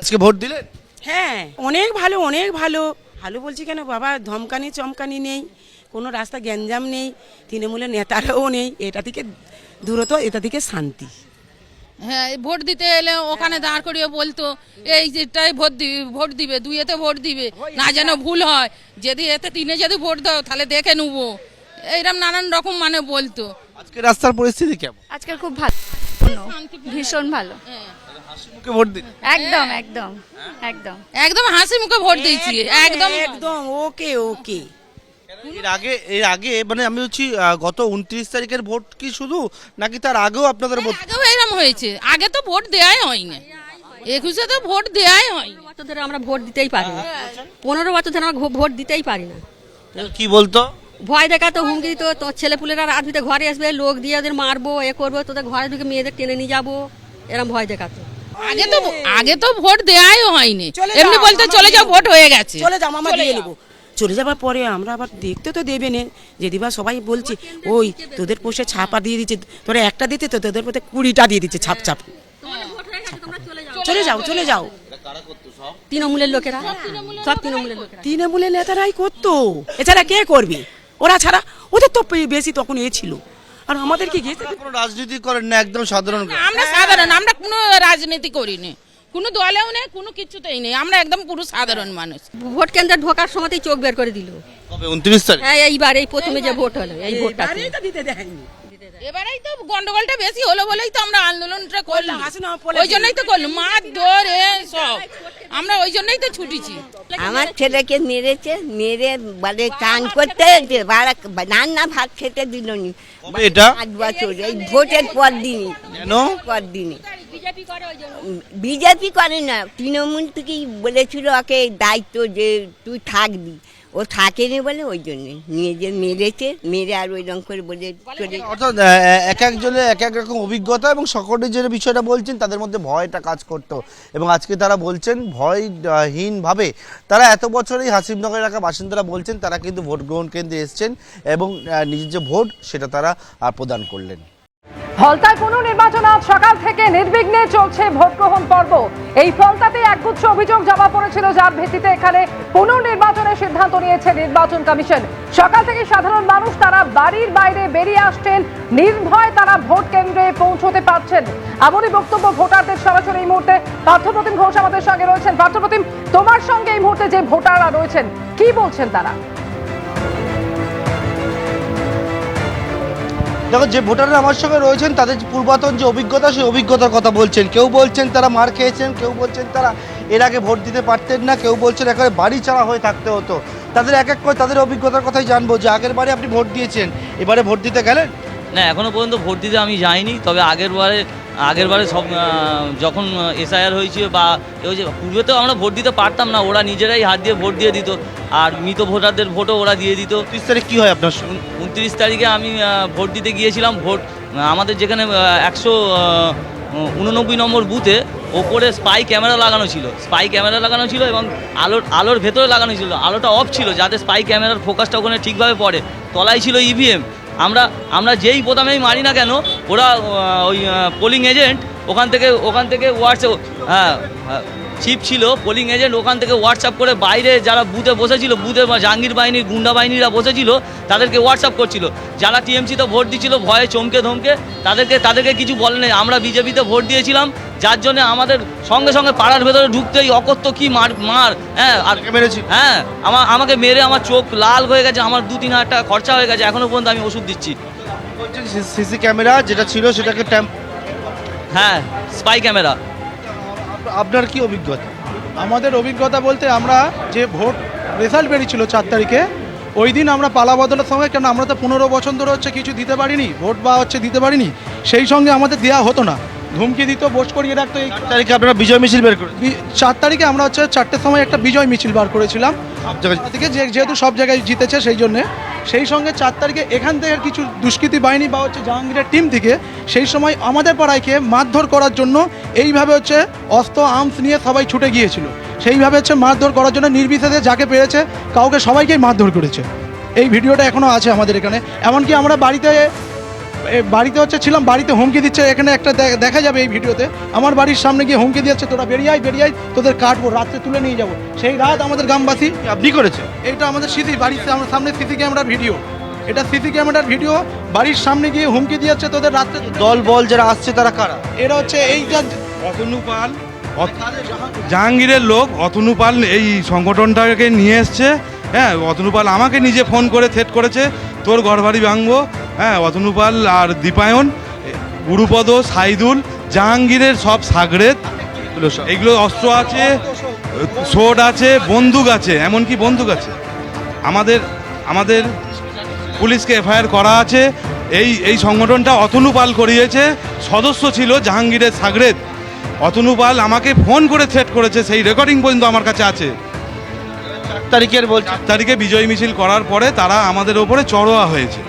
আজকে ভোট দিলেন? হ্যাঁ, অনেক ভালো, অনেক ভালো। ভালো বলছি কেন বাবা, ধমকানি চমকানি নেই, কোনো রাস্তা গ্যাঞ্জাম নেই, তৃণমূলের নেতারাও নেই, এটা থেকে দূরত্ব, এটা থেকে শান্তি। হ্যাঁ, ভোট দিতে এলে ওখানে দাঁড় করিয়ে বলতো এই যেটাই ভোট দিবে, দুইয়েতে ভোট দিবে না, যেন ভুল হয়, যদি এতে তিনে যদি ভোট দাও তাহলে দেখে নেবো, এইরকম নানান রকম মানে বলতো। আজকে রাস্তার পরিস্থিতি কেমন? আজকাল খুব ভালো, ভীষণ ভালো। হাসি মুখে ভোট দিন? একদম একদম একদম একদম হাসি মুখে ভোট দিয়েছি, একদম একদম ওকে ওকে। এর আগে মানে আমি হচ্ছি গত 29 তারিখের ভোট কি শুধু, নাকি তার আগেও আপনাদের ভোট? আগেও এরকম হয়েছে, আগে তো ভোট দেয়াই হয়নি, 21-এ তো ভোট দেয়াই হয়নি। বছর ধরে আমরা ভোট দিতেই পারি না, 15 বছর ধরে আমরা ভোট দিতেই পারি না। কি বলতো? ভয় দেখাতো, হুমকি দিত, তোর ছেলেপুলেরা রাত ভিতরে ঘরে আসবে, লোক দিয়ে ওদের মারবো, এ করবো, তোদের ঘরে ঢুকে মেয়েদের টেনে নিয়ে যাবো, এরকম ভয় দেখাতো। আগে তো ভোট দেয়াই হয়নি, চলে যাও, এমনি বলতে আমরা চলে যাও, দিয়ে ভোট হয়ে গেছে, চলে যাও, মামা দিয়ে নেবো। চলে যাবার পরে আমরা আবার দেখতে তো দেবে না, যেদিবা সবাই বলছে ওই তোদের পোষে ছাপা দিয়ে দিচ্ছে, তোরা একটা দিতে তো তোদের পোষে 20টা দিয়ে দিচ্ছে ছাপ ছাপ। চলে যাও, চলে যাও। তৃণমূলের লোকেরা, সব তৃণমূলের লোকেরা। তৃণমূলের নেতারাই করতো, এছাড়া কে করবে? ওরা ছাড়া ওদের তো বেশি তখন এ ছিল, আর আমাদের কি গেছে? কোনো রাজনীতি করেন না, একদম সাধারণ। আমরা সাধারণ, আমরা কোনো রাজনীতি করিনি, কোনো দলেও নেই, কোনো কিছুতেই নেই, আমরা একদম পুরো সাধারণ মানুষ। ভোট কেন্দ্রে ঢোকার সময়তেই চোখ বের করে দিল। কবে? 29 তারিখ? হ্যাঁ, এইবার এই প্রথমে যে ভোট হলো, এই ভোটটা এবারেই তো দিতে দেয়নি। এবারেই তো গন্ডগোলটা বেশি হলো বলেই তো আমরা আন্দোলনটা করলাম, হাসি না পড়ে ওই জন্যই তো করলাম, মার ধর সব, আমরা ওই জন্যই তো ছুটেছি। আমার ছেলেকে মেরে বলে চান করতে রান্না ভাত খেতে দিল নি। কবে এটা? 8 বছর, এই ভোটের পর দিনই। কেন? পর দিনে বিজেপি করে না, তৃণমূল থেকেই বলেছিল ওকে দায়িত্ব যে তুই থাকবি, ও থাকেনি বলে ওই জন্য নিয়ে যে মেরে আর ওই রকম করে বলে চলে। অর্থাৎ এক একজনের এক এক রকম অভিজ্ঞতা, এবং সকলে যে বিষয়টা বলছেন তাদের মধ্যে ভয়টা কাজ করতো, এবং আজকে তারা বলছেন ভয়হীনভাবে তারা এত বছরেই হাসিমনগর এলাকার বাসিন্দারা বলছেন তারা কিন্তু ভোট গ্রহণ কেন্দ্রে এসছেন এবং নিজের যে ভোট সেটা তারা প্রদান করলেন। ফলতায় পুনর্নির্বাচন আজ সকাল থেকে নির্বিঘ্নে চলছে ভোট গ্রহণ পর্ব। এই ফলতাতে একগুচ্ছ অভিযোগ জমা পড়েছিল, যার ভিত্তিতে এখানে পুনর্নির্বাচনের সিদ্ধান্ত নিয়েছে নির্বাচন কমিশন। সকাল থেকে সাধারণ মানুষ তারা বাড়ির বাইরে বেরিয়ে আসছেন, নির্ভয় তারা ভোট কেন্দ্রে পৌঁছতে পারছেন, এমনই বক্তব্য ভোটারদের। সরাসরি এই মুহূর্তে পার্থপ্রতিম ঘোষ আমাদের সঙ্গে রয়েছেন। পার্থপ্রতিম, তোমার সঙ্গে এই মুহূর্তে যে ভোটাররা রয়েছেন কি বলছেন তারা? দেখো, যে ভোটাররা আমার সঙ্গে রয়েছেন তাদের পূর্বতন যে অভিজ্ঞতা, সেই অভিজ্ঞতার কথা বলছেন। কেউ বলছেন তারা মার খেয়েছেন, কেউ বলছেন তারা এর আগে ভোট দিতে পারতেন না, কেউ বলছেন একেবারে বাড়ি ছাড়া হয়ে থাকতে হতো। তাদের এক এক করে তাদের অভিজ্ঞতার কথাই জানবো, যে আগের বারে আপনি ভোট দিয়েছেন, এবারে ভোট দিতে গেলেন? না, এখনও পর্যন্ত ভোট দিতে আমি যাইনি, তবে আগের বারে সব যখন এসআইআর হয়েছিল বা ওই যে পূর্বে তো আমরা ভোট দিতে পারতাম না, ওরা নিজেরাই হাত দিয়ে ভোট দিয়ে দিত, আর মৃত ভোটারদের ভোটও ওরা দিয়ে দিত। 30 তারিখ কী হয় আপনার? 29 তারিখে আমি ভোট দিতে গিয়েছিলাম। আমাদের যেখানে 189 নম্বর বুথে ওপরে স্পাই ক্যামেরা লাগানো ছিল এবং আলোর ভেতরে লাগানো ছিল, আলোটা অফ ছিল যাতে স্পাই ক্যামেরার ফোকাসটা ওখানে ঠিকভাবে পড়ে। তলায় ছিল ইভিএম। আমরা যেই বোতামেই মারি না কেন, ওরা ওই পোলিং এজেন্ট ওখান থেকে হোয়াটসঅ্যাপ, চিপ ছিল পোলিং এজেন্ট, ওখান থেকে হোয়াটসঅ্যাপ করে বাইরে যারা বুথে বসেছিল, বুথে জাহাঙ্গীর বাহিনীর গুন্ডা বাহিনীরা বসেছিল তাদেরকে হোয়াটসঅ্যাপ করছিল। যারা টিএমসিতে ভোট দিচ্ছিল ভয়ে চমকে ধমকে, তাদেরকে কিছু বলে নেই। আমরা বিজেপিতে ভোট দিয়েছিলাম, যার জন্য আমাদের সঙ্গে সঙ্গে পাড়ার ভেতরে ঢুকতেই অকথ্য কি মার, হ্যাঁ, আর মেরেছি। হ্যাঁ, আমাকে মেরে আমার চোখ লাল হয়ে গেছে, আমার 2-3 হাজার টাকা খরচা হয়ে গেছে, এখনো পর্যন্ত আমি ওষুধ দিচ্ছি। সিসি ক্যামেরা যেটা ছিল সেটাকে হ্যাঁ, স্পাই ক্যামেরা। আপনার কি অভিজ্ঞতা? আমাদের অভিজ্ঞতা বলতে, আমরা যে ভোট রেজাল্ট বেরিয়েছিল 4 তারিখে, ওই দিন আমরা পালা বদলের সঙ্গে, কেন আমরা তো 15 বছর ধরে কিছু দিতে পারিনি, ভোট বা দিতে পারিনি, সেই সঙ্গে আমাদের দেওয়া হতো না, ধুমকি দিত, বোস করিয়ে রাখতো। এই তারিখে আপনারা বিজয় মিছিল বের করেন? 4 তারিখে আমরা 4টের সময় একটা বিজয় মিছিল বার করেছিলাম থেকে, যেহেতু সব জায়গায় জিতেছে সেই জন্যে। সেই সঙ্গে 4 তারিখে এখান থেকে কিছু দুষ্কৃতী বাহিনী বা জাহাঙ্গীরের টিম থেকে সেই সময় আমাদের পাড়ায়কে মারধর করার জন্য এইভাবে অস্ত্র আর্মস নিয়ে সবাই ছুটে গিয়েছিল। সেইভাবে মারধর করার জন্য নির্বিশেষে যাকে পেরেছে সবাইকেই মারধর করেছে। এই ভিডিওটা এখনও আছে আমাদের এখানে। এমনকি আমরা বাড়িতে বাড়িতে হচ্ছে ছিলাম, বাড়িতে হুমকি দিচ্ছে, এখানে একটা দেখা যাবে এই ভিডিওতে, আমার বাড়ির সামনে গিয়ে হুমকি দিচ্ছে, তোরা বেরিয়ে আয় তোদের কাটবো, রাত্রে তুলে নিয়ে যাবো। সেই রাত আমাদের গ্রামবাসী, আপনি করেছেন? এটা আমাদের স্মৃতি, বাড়ির সামনে সিসি ক্যামেরার ভিডিও, এটা সিসি ক্যামেরার ভিডিও, বাড়ির সামনে গিয়ে হুমকি দিচ্ছে তোদের রাত্রে। দল বল যারা আসছে তারা কারা? এরা হচ্ছে এই যা অতনু পাল, জাহাঙ্গীরের লোক অতনু পাল এই সংগঠনটাকে নিয়ে এসছে। হ্যাঁ, অতনু পাল আমাকে নিজে ফোন করে থ্রেট করেছে, তোর ঘরবাড়ি ভাঙবো। হ্যাঁ, অতনু পাল আর দীপায়ন, গুরুপদ, সাইদুল, জাহাঙ্গীরের সব সাগরেদ, এইগুলো অস্ত্র আছে, সোড আছে, বন্দুক আছে, এমনকি বন্দুক আছে। আমাদের পুলিশকে এফআইআর করা আছে। এই সংগঠনটা অতনু পাল করিয়েছে, সদস্য ছিল জাহাঙ্গীরের সাগরেদ। অতনু পাল আমাকে ফোন করে থ্রেট করেছে, সেই রেকর্ডিং পর্যন্ত আমার কাছে আছে। 4 তারিখের বলছে, 4 তারিখে বিজয় মিছিল করার পরে তারা আমাদের ওপরে চড়োয়া হয়েছে,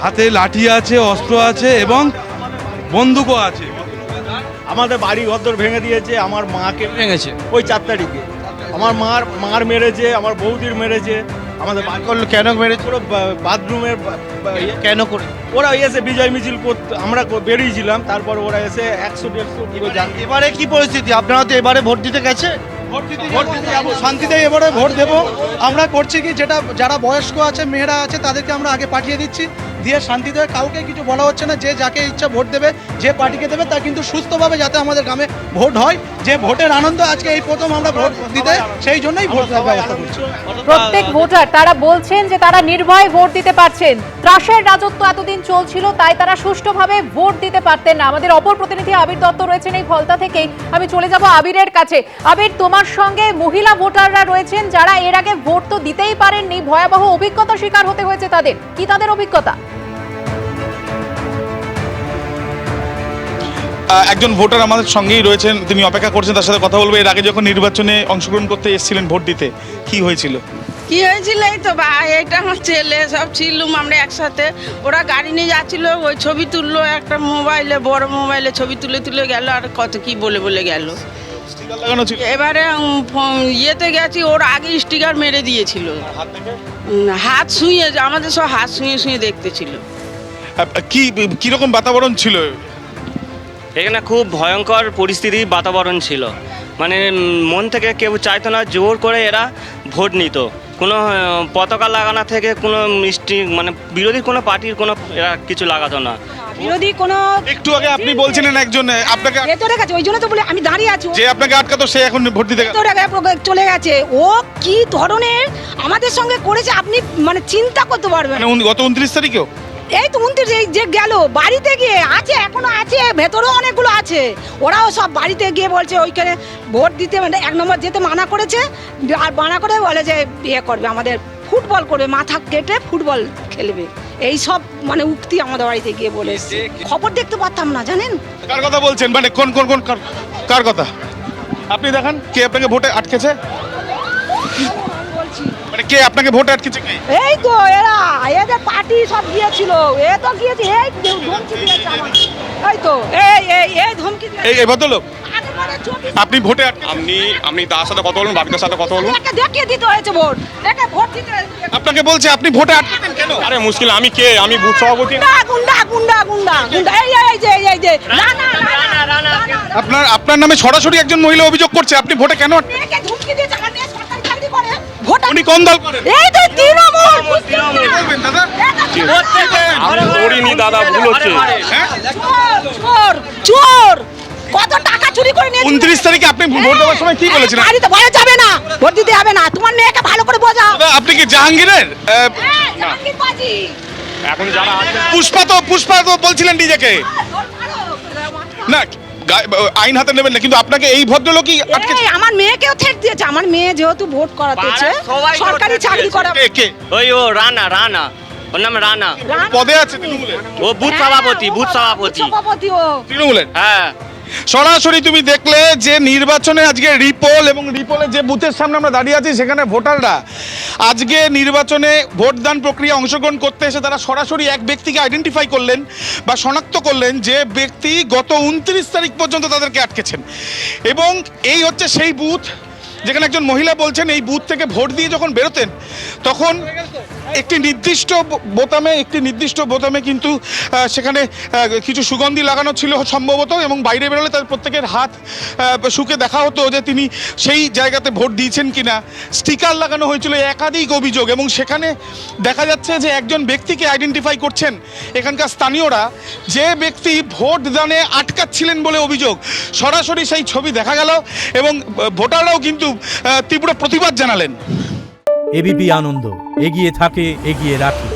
হাতে লাঠি আছে, অস্ত্র আছে এবং বন্দুকও আছে। আমাদের বাড়ি ঘর ভেঙে দিয়েছে, আমার মাকে ভেঙেছে ওই 4 তারিখে, আমার মার মেরেছে, আমার বৌদির মেরেছে, আমাদের করলো কেন মেরেছে? পুরো বাথরুমের কেন করে? ওরা এসে বিজয় মিছিল করতে, আমরা বেরিয়েছিলাম, তারপর ওরা এসে 100-150 এবারে কি পরিস্থিতি? আপনারা তো এবারে ভোট দিতে গেছে? ভোট দিতে যাবো, শান্তিতে এবারে ভোট দেবো। আমরা করছি কি, যারা বয়স্ক আছে, মেয়েরা আছে, তাদেরকে আমরা আগে পাঠিয়ে দিচ্ছি, দিয়ে শান্তিতে, কাউকে কিছু বলা হচ্ছে না, যে যাকে ইচ্ছা ভোট দেবে, যে পার্টিকে দেবে, তা কিন্তু সুস্থভাবে যাতে আমাদের গ্রামে ভোট হয়, যে ভোটের আনন্দ আজকে এই প্রথম আমরা ভোট দিতে, সেই জন্যই ভোট দেওয়ার ব্যবস্থা করছি। প্রত্যেক ভোটার তারা বলছেন যে তারা নির্ভয়ে ভোট দিতে পারছেন। ত্রাসের রাজত্ব এতদিন চলছিল, তাই তারা সুষ্ঠুভাবে ভোট দিতে পারতেন না। আমাদের অপর প্রতিনিধি আবির দত্ত রয়েছেন এই ফলতা থেকেই। আমি চলে যাব আবিরের কাছে। আবির, তোমার সঙ্গে মহিলা ভোটাররা রয়েছেন যারা এর আগে ভোট তো দিতেই পারেননি, ভয়াবহ অভিজ্ঞতার শিকার হতে হয়েছে তাদের। কি তাদের অভিজ্ঞতা? একজন ভোটার আমাদের সঙ্গেই রয়েছেন, তিনি অপেক্ষা করছেন, তার সাথে কথা বলবো। এর আগে যখন নির্বাচনে অংশগ্রহণ করতে এসেছিলেন ভোট দিতে, কি হয়েছিল? কি হয়েছিল? এই তো ভাই, এটা আমার ছেলে, সব ছিলুম আমরা একসাথে। ওরা গাড়ি নিয়ে যাচ্ছিল, ওই ছবি তুললো একটা মোবাইলে, বড় মোবাইলে ছবি তুলে গেল, আর কত কি বলে গেল। এবারে ইয়েতে গেছি, ওর আগে স্টিকার মেরে দিয়েছিল, হাত ছুঁয়ে, আমাদের সব হাত ছুঁয়ে দেখতেছিল। কিরকম বাতাবরণ ছিল এখানে? খুব ভয়ঙ্কর পরিস্থিতি বাতাবরণ ছিল, মানে মন থেকে কেউ চাইতো না, জোর করে এরা ভোট নিত। কোনো পতাকা লাগানো থেকে কোনো মিষ্টি, মানে বিরোধী কোনো পার্টির কোনো এরা কিছু লাগাতো না। বিরোধী কোনো, একটু আগে আপনি বলছিলেন একজন আপনাকে ভেতরে গেছে, ওই জন্য তো বলে আমি দাঁড়িয়ে আছি, যে আপনাকে আটকাতো সে এখন ভোট দিতে চলে গেছে। ও কি ধরনের আমাদের সঙ্গে করেছে আপনি মানে চিন্তা করতে পারবেন। গত 29 তারিখেও এই তো 29 যে গেল, বাড়িতে গিয়ে আছে, এখনো আছে, ভেতরেও অনেকগুলো আছে। ওরাও সব বাড়িতে গিয়ে বলছে ওইখানে ভোট দিতে, মানে 1 নম্বর যেতে মানা করেছে, আর মানা করে বলে যে বিয়ে করবে, আমাদের ফুটবল করবে, মাথা কেটে ফুটবল খেলবে, এই সব মানে উক্তি আমাদের বাড়িতে গিয়ে বলে এসছে। খবর দেখতে পারতাম না, জানেন? কার কথা বলছেন? মানে কোন কার কথা আপনি দেখান? কে আপনাকে ভোটে আটকেছে? মানে কে আপনাকে ভোটে আটকেছে? এই তো এদের পার্টি সব গিয়েছিল, এ তো গিয়েছে, এই ধমকি দিয়েছে আমার, এই তো এই ধমকি দিয়েছে এই ভদ্রলোক। আপনি ভোটে আপনি তার সাথে কথা বলুন, বাকিদের সাথে কথা বলুন। দেখিয়ে দিতে হয়েছে ভোট, একে ভোট দিতে আপনাকে বলছে আপনি ভোটে আটকেছেন কেন? আরে মুশকিল, আমি কে? আমি বুথ সভাপতি। গুন্ডা এই যে আপনার নামে সরাসরি একজন মহিলা অভিযোগ করছে, আপনি ভোটে কেন? মেয়েকে ধমকি দিয়েছে, আমার মেয়ে সরকারি চাকরি করে, ভোট উনি কোন দল করেন? এই তো তৃণমূল। বলবেন দাদা? করিনি দাদা, ভুল হচ্ছে। চোর কত টাকা চুরি করে নিয়ে 29 তারিখে আপনি ভোট দেওয়ার সময় কি বলেছিলেন? বাড়িতে ভয়ে যাবে না, ভোট দিতে হবে না, তোমার মেয়েকে ভালো করে বোঝাও। দাদা, আপনি কি জাহাঙ্গীরের? জাহাঙ্গীর বাজি। এখন যারা পুষ্পা তো বলছিলেন নিজেকে না, আইন হাতে নেবেন না, কিন্তু আপনাকে এই ভদ্রলোকই আটকেছে। আমার মেয়েকেও থ্রেট দিয়েছে, আমার মেয়ে যেহেতু ভোট করাতেছে, সরকারি চাকরি করা। কে? ওই ও রানা, ওর নাম রানা, পদে আছে তৃণমূলের। ও বুথ সভাপতি ও তৃণমূলের। হ্যাঁ, সরাসরি তুমি দেখলে যে নির্বাচনে আজকে রিপোলে যে বুথের সামনে আমরা দাঁড়িয়ে আছি, সেখানে ভোটাররা আজকে নির্বাচনে ভোটদান প্রক্রিয়া অংশগ্রহণ করতে এসে তারা সরাসরি এক ব্যক্তিকে আইডেন্টিফাই করলেন বা শনাক্ত করলেন, যে ব্যক্তি গত 29 তারিখ পর্যন্ত তাদেরকে আটকেছেন। এবং এই হচ্ছে সেই বুথ যেখানে একজন মহিলা বলছেন এই বুথ থেকে ভোট দিয়ে যখন বেরোতেন তখন একটি নির্দিষ্ট বোতামে কিন্তু সেখানে কিছু সুগন্ধি লাগানো ছিল সম্ভবত, এবং বাইরে বেরোলে তাদের প্রত্যেকের হাত শুকে দেখা হতো যে তিনি সেই জায়গাতে ভোট দিয়েছেন কিনা। স্টিকার লাগানো হয়েছিল, একাধিক অভিযোগ, এবং সেখানে দেখা যাচ্ছে যে একজন ব্যক্তিকে আইডেন্টিফাই করছেন এখানকার স্থানীয়রা, যে ব্যক্তি ভোট দানে আটকাচ্ছিলেন বলে অভিযোগ। সরাসরি সেই ছবি দেখা গেল এবং ভোটাররাও কিন্তু তীব্র প্রতিবাদ জানালেন। এবিপি আনন্দ, এগিয়ে থাকে, এগিয়ে রাখে।